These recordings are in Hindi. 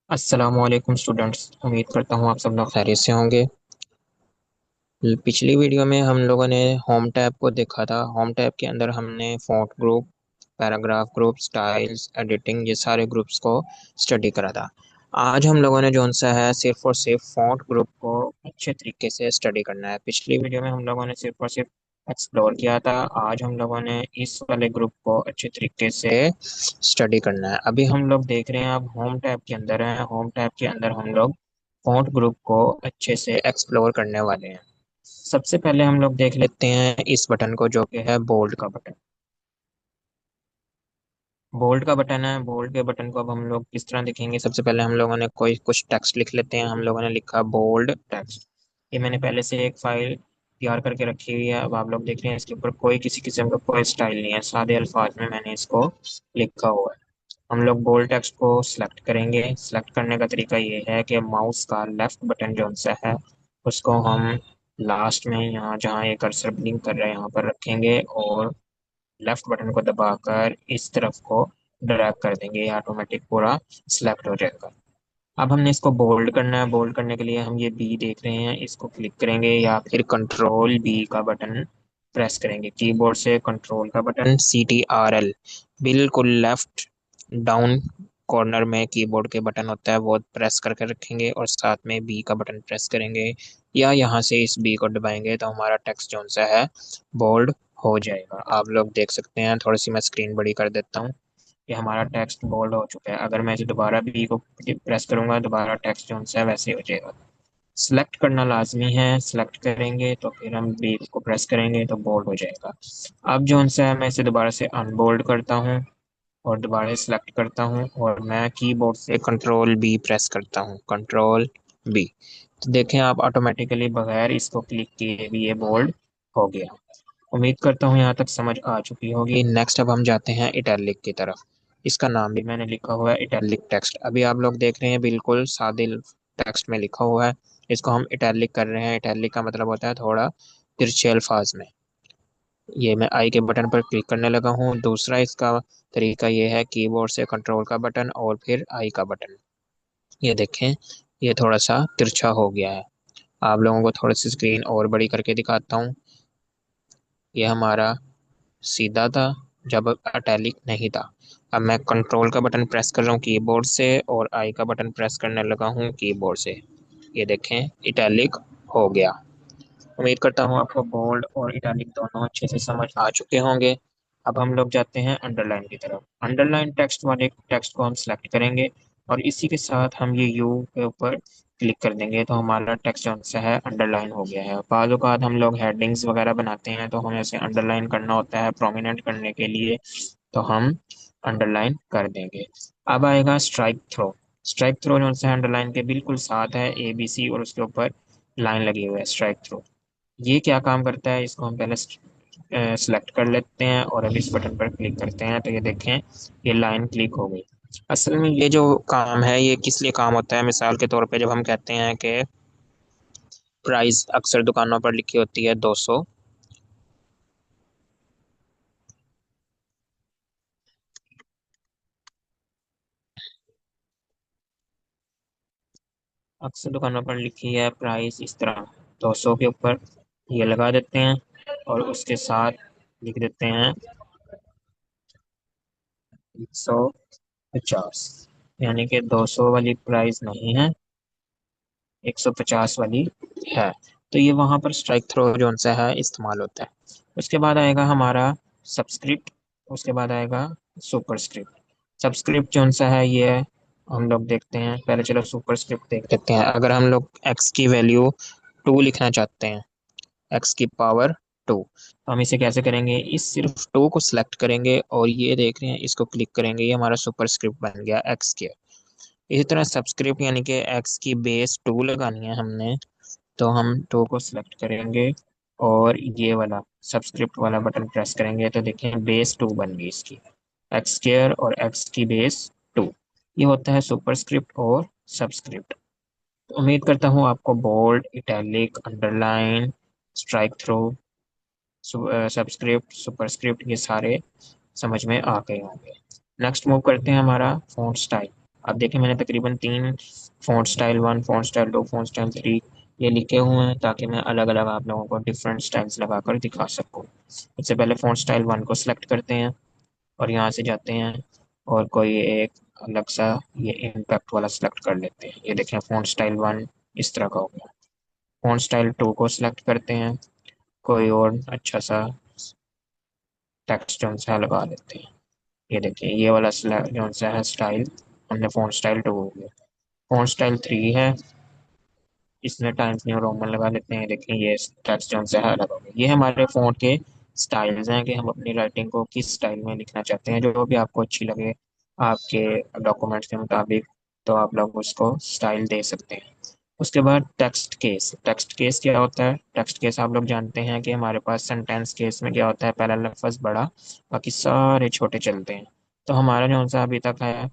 अस्सलामुअलैकुम स्टूडेंट्स। उम्मीद करता हूँ आप सब लोग खैरियत से होंगे। पिछली वीडियो में हम लोगों ने होम टैब को देखा था। होम टैब के अंदर हमने font group, paragraph group, styles, editing, ये सारे ग्रुप्स को स्टडी करा था। आज हम लोगों ने जो सा है सिर्फ और सिर्फ फॉन्ट ग्रुप को अच्छे तरीके से स्टडी करना है। पिछली वीडियो में हम लोगों ने सिर्फ और सिर्फ एक्सप्लोर किया था। आज हम लोगों ने इस वाले ग्रुप को अच्छे तरीके से स्टडी करना है। अभी हम लोग देख रहे हैं, अब होम टैब के अंदर है। होम टैब के अंदर हम लोग फॉन्ट ग्रुप को अच्छे से एक्सप्लोर करने वाले हैं। सबसे पहले हम लोग देख लेते हैं इस बटन को, जो कि है बोल्ड का बटन। बोल्ड का बटन है। बोल्ड के बटन को अब हम लोग किस तरह दिखेंगे? सबसे पहले हम लोगों ने कोई कुछ टेक्स्ट लिख लेते हैं। हम लोगों ने लिखा बोल्ड टेक्स्ट। ये मैंने पहले से एक फाइल तैयार करके रखी हुई है। अब आप लोग देख रहे हैं, इसके ऊपर कोई किसी किस्म का कोई स्टाइल नहीं है, सादे अल्फाज में मैंने इसको लिखा हुआ है। हम लोग बोल्ड टेक्स्ट को सिलेक्ट करेंगे। सिलेक्ट करने का तरीका ये है कि माउस का लेफ्ट बटन जो सा है उसको हम लास्ट में, यहाँ जहाँ ये कर्सर ब्लिंक कर रहा है, यहाँ पर रखेंगे और लेफ्ट बटन को दबाकर इस तरफ को ड्रैग कर देंगे। ये ऑटोमेटिक पूरा सिलेक्ट हो जाएगा। अब हमने इसको बोल्ड करना है। बोल्ड करने के लिए हम ये बी देख रहे हैं, इसको क्लिक करेंगे या फिर कंट्रोल बी का बटन प्रेस करेंगे। कीबोर्ड से कंट्रोल का बटन CTRL, बिल्कुल लेफ्ट डाउन कॉर्नर में कीबोर्ड के बटन होता है, वो प्रेस करके रखेंगे और साथ में बी का बटन प्रेस करेंगे या यहाँ से इस बी को दबाएंगे तो हमारा टेक्स्ट जो सा है बोल्ड हो जाएगा। आप लोग देख सकते हैं। थोड़ी सी मैं स्क्रीन बड़ी कर देता हूँ। ये हमारा टेक्स्ट बोल्ड हो चुका है। अगर मैं इसे दोबारा बी को प्रेस करूंगा, दोबारा टेक्स्ट जो है वैसे हो जाएगा। सिलेक्ट करना लाजमी है। सिलेक्ट करेंगे तो फिर हम बी को प्रेस करेंगे तो बोल्ड हो जाएगा। अब जो है मैं इसे दोबारा से अनबोल्ड करता हूँ और दोबारा सिलेक्ट करता हूँ और मैं कीबोर्ड से कंट्रोल बी प्रेस करता हूँ, कंट्रोल बी। तो देखें आप, ऑटोमेटिकली बगैर इसको क्लिक किए भी ये बोल्ड हो गया। उम्मीद करता हूँ यहाँ तक समझ आ चुकी होगी। नेक्स्ट अब हम जाते हैं इटैलिक की तरफ। इसका नाम भी मैंने लिखा हुआ है इटैलिक टेक्स्ट। अभी आप लोग देख रहे हैं बिल्कुल सादे टेक्स्ट में लिखा हुआ है। इसको हम इटैलिक कर रहे हैं। इटैलिक का मतलब होता है थोड़ा तिरछे अल्फाज में। ये मैं आई के बटन पर क्लिक करने लगा हूँ। दूसरा इसका तरीका ये है कीबोर्ड से कंट्रोल का बटन और फिर आई का बटन। ये देखें, ये थोड़ा सा तिरछा हो गया है। आप लोगों को थोड़ी सी स्क्रीन और बड़ी करके दिखाता हूँ। ये हमारा सीधा था जब इटैलिक नहीं था। अब मैं कंट्रोल का बटन प्रेस कर रहा हूँ कीबोर्ड से और आई का बटन प्रेस करने लगा हूँ कीबोर्ड से। ये देखें, इटैलिक हो गया। उम्मीद करता हूँ आपको बोल्ड और इटैलिक दोनों अच्छे से समझ आ चुके होंगे। अब हम लोग जाते हैं अंडरलाइन की तरफ। अंडरलाइन टेक्स्ट वाले टेक्स्ट को हम सेलेक्ट करेंगे और इसी के साथ हम ये यू के ऊपर क्लिक कर देंगे तो हमारा टेक्स्ट जो सा है अंडरलाइन हो गया है। बाज़ औक़ात हम लोग हेडिंग्स वगैरह बनाते हैं तो हमें इसे अंडरलाइन करना होता है प्रोमिनेंट करने के लिए, तो हम अंडरलाइन कर देंगे। अब आएगा स्ट्राइक थ्रो। स्ट्राइक थ्रो जो सा अंडरलाइन के बिल्कुल साथ है, ABC और उसके ऊपर लाइन लगी हुई है, स्ट्राइक थ्रो। ये क्या काम करता है, इसको हम पहले सिलेक्ट कर लेते हैं और अब इस बटन पर क्लिक करते हैं तो ये देखें, ये लाइन क्लिक हो गई। असल में ये जो काम है ये किस लिए काम होता है? मिसाल के तौर पे जब हम कहते हैं कि प्राइस अक्सर दुकानों पर लिखी होती है 200, अक्सर दुकानों पर लिखी है प्राइस इस तरह 200 के ऊपर ये लगा देते हैं और उसके साथ लिख देते हैं 150, यानी कि 200 वाली प्राइस नहीं है, 150 वाली है। तो ये वहां पर स्ट्राइक थ्रो जो सा है इस्तेमाल होता है। उसके बाद आएगा हमारा सबस्क्रिप्ट। उसके बाद आएगा सुपरस्क्रिप्ट। सबस्क्रिप्ट जो सा है ये हम लोग देखते हैं। पहले चलो सुपरस्क्रिप्ट देख लेते हैं। अगर हम लोग एक्स की वैल्यू 2 लिखना चाहते हैं, एक्स की पावर 2, तो हम इसे कैसे करेंगे? इस सिर्फ 2 को सिलेक्ट करेंगे और ये देख रहे हैं इसको क्लिक करेंगे, ये हमारा सुपरस्क्रिप्ट बन गया एक्स के। इसी तरह सब्सक्रिप्ट यानी कि एक्स की बेस 2 लगानी है हमने, तो हम 2 को सिलेक्ट करेंगे और ये वाला सब्सक्रिप्ट वाला बटन प्रेस करेंगे तो देखें बेस 2 बन गई इसकी। एक्स स्क्वायर और एक्स की बेस 2, ये होता है सुपरस्क्रिप्ट और सब्सक्रिप्ट। तो उम्मीद करता हूँ आपको bold, italic, underline, strike through, subscript, superscript ये सारे समझ में आ गए होंगे। नेक्स्ट मूव करते हैं हमारा फॉन्ट स्टाइल। अब देखिए मैंने तकरीबन तीन font style one, font style two, font style three ये लिखे हुए हैं ताकि मैं अलग अलग आप लोगों को डिफरेंट स्टाइल्स लगाकर दिखा सकूँ। सबसे पहले फ़ॉन्ट स्टाइल वन को सिलेक्ट करते हैं और यहाँ से जाते हैं और कोई एक अलग सा ये इम्पैक्ट वाला सिलेक्ट कर लेते हैं। ये देखें फ़ॉन्ट स्टाइल वन इस तरह का हो गया। फ़ॉन्ट स्टाइल टू को सिलेक्ट करते हैं, कोई और अच्छा सा टेक्स्ट जो सा लगा लेते हैं। ये देखिए ये वाला जो सा है स्टाइल हमने फ़ॉन्ट स्टाइल टू हो गया। फ़ॉन्ट स्टाइल थ्री है, इसमें टाइम्स न्यू रोमन लगा लेते हैं। देखिए ये टेक्स्ट जो सा है अलग हो गया। ये हमारे फ़ॉन्ट के स्टाइल्स हैं कि हम अपनी राइटिंग को किस स्टाइल में लिखना चाहते हैं, जो भी आपको अच्छी लगे आपके डॉक्यूमेंट्स के मुताबिक, तो आप लोग उसको स्टाइल दे सकते हैं। उसके बाद टेक्स्ट केस। टेक्स्ट केस क्या होता है? टेक्स्ट केस आप लोग जानते हैं कि हमारे पास सेंटेंस केस में क्या होता है, पहला लफ्ज़ बड़ा बाकी सारे छोटे चलते हैं। तो हमारा जो सा अभी तक है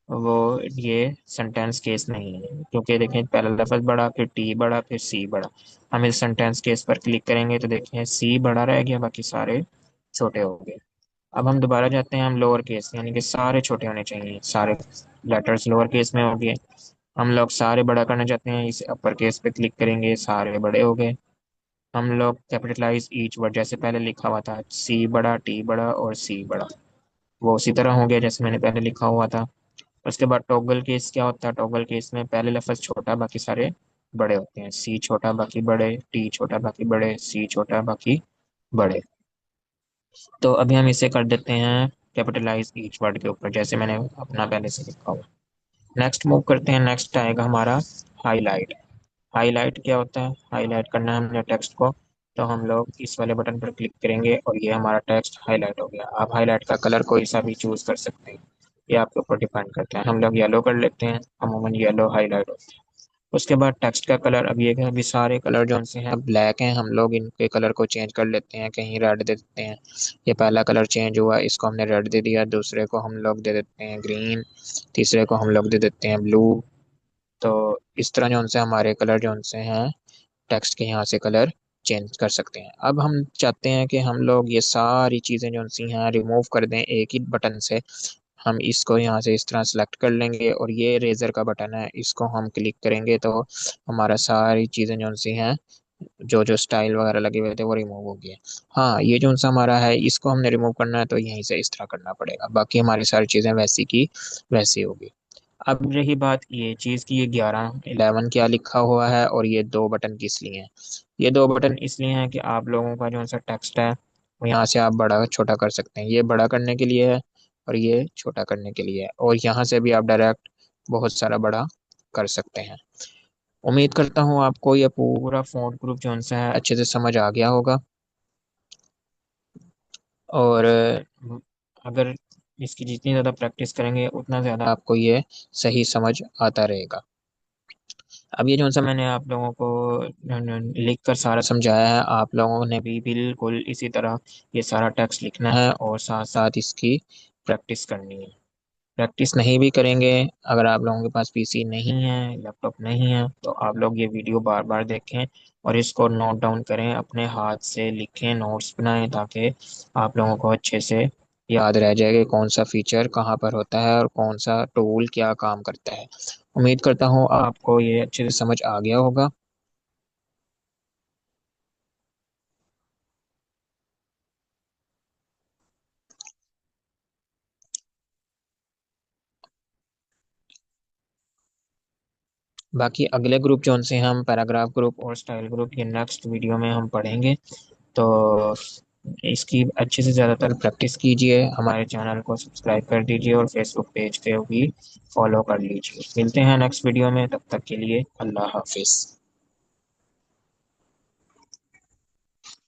वो ये सेंटेंस केस नहीं है, क्योंकि देखें पहला लफ्ज़ बड़ा, फिर टी बड़ा, फिर सी बड़ा। हम इस सेंटेंस केस पर क्लिक करेंगे तो देखें सी बड़ा रह गया बाकी सारे छोटे हो गए। अब हम दोबारा जाते हैं, हम लोअर केस यानी कि सारे छोटे होने चाहिए, सारे लेटर्स लोअर केस में हो गए। हम लोग सारे बड़ा करना चाहते हैं, इस अपर केस पे क्लिक करेंगे, सारे बड़े हो गए। हम लोग कैपिटलाइज ईच वर्ड, जैसे पहले लिखा हुआ था सी बड़ा, टी बड़ा और सी बड़ा, वो उसी तरह हो गया जैसे मैंने पहले लिखा हुआ था। उसके बाद टॉगल केस क्या होता है? टॉगल केस में पहले लफ्ज़ छोटा बाकी सारे बड़े होते हैं, सी छोटा बाकी बड़े, टी छोटा बाकी बड़े, सी छोटा बाकी बड़े। तो अभी हम इसे कर देते हैं कैपिटलाइज ईच वर्ड के ऊपर, जैसे मैंने अपना पहले से लिखा हुआ। नेक्स्ट मूव करते हैं, नेक्स्ट आएगा हमारा हाईलाइट। हाईलाइट क्या होता है? हाईलाइट करना है हमने टेक्स्ट को, तो हम लोग इस वाले बटन पर क्लिक करेंगे और ये हमारा टेक्स्ट हाईलाइट हो गया। आप हाईलाइट का कलर कोई सा भी चूज कर सकते हैं, ये आपके ऊपर डिपेंड करता है। हम लोग येलो कर लेते हैं, अमूमन येलो हाईलाइट होता है। उसके बाद टेक्स्ट का कलर, अब ये है अभी सारे कलर जो से हैं ब्लैक हैं, हम लोग इनके कलर को चेंज कर लेते हैं, कहीं रेड दे देते हैं। ये पहला कलर चेंज हुआ, इसको हमने रेड दे दिया, दूसरे को हम लोग दे देते हैं ग्रीन, तीसरे को हम लोग दे देते हैं ब्लू। तो इस तरह जो उनसे हमारे कलर जो उनसे हैं टेक्स्ट के यहाँ से कलर चेंज कर सकते हैं। अब हम चाहते हैं कि हम लोग ये सारी चीज़ें जो सी हैं रिमूव कर दें एक ही बटन से। हम इसको यहाँ से इस तरह सेलेक्ट कर लेंगे और ये रेजर का बटन है, इसको हम क्लिक करेंगे तो हमारा सारी चीज़ें जो सी हैं जो जो स्टाइल वगैरह लगे हुए थे वो रिमूव हो गए। हाँ ये जो सा हमारा है इसको हमने रिमूव करना है तो यहीं से इस तरह करना पड़ेगा, बाकी हमारी सारी चीज़ें वैसी की वैसी होगी। अब रही बात ये चीज़ की, ये 11 क्या लिखा हुआ है और ये दो बटन किस लिए हैं? ये दो बटन इसलिए हैं कि आप लोगों का जो सा टेक्स्ट है वो यहाँ से आप बड़ा छोटा कर सकते हैं, ये बड़ा करने के लिए है और ये छोटा करने के लिए है, और यहाँ से भी आप डायरेक्ट बहुत सारा बड़ा कर सकते हैं। उम्मीद करता हूँ आपको ये पूरा फ़ॉन्ट ग्रुप जो सा है अच्छे से समझ आ गया होगा, और अगर इसकी जितनी ज़्यादा प्रैक्टिस करेंगे उतना ज़्यादा आपको ये सही समझ आता रहेगा। अब ये जो सा मैंने आप लोगों को लिख कर सारा समझाया है, आप लोगों ने भी बिल्कुल इसी तरह ये सारा टेक्स्ट लिखना है और साथ साथ इसकी प्रैक्टिस करनी है। प्रैक्टिस नहीं भी करेंगे, अगर आप लोगों के पास पीसी नहीं है, लैपटॉप नहीं है, तो आप लोग ये वीडियो बार बार देखें और इसको नोट डाउन करें, अपने हाथ से लिखें, नोट्स बनाएं, ताकि आप लोगों को अच्छे से याद रह जाए कि कौन सा फीचर कहाँ पर होता है और कौन सा टूल क्या काम करता है। उम्मीद करता हूँ आपको ये अच्छे से समझ आ गया होगा। बाकी अगले ग्रुप जो उनसे हम पैराग्राफ ग्रुप और स्टाइल ग्रुप ये नेक्स्ट वीडियो में हम पढ़ेंगे। तो इसकी अच्छे से ज़्यादातर प्रैक्टिस कीजिए, हमारे चैनल को सब्सक्राइब कर दीजिए और फेसबुक पेज पे भी फॉलो कर लीजिए। मिलते हैं नेक्स्ट वीडियो में, तब तक के लिए अल्लाह हाफिज़।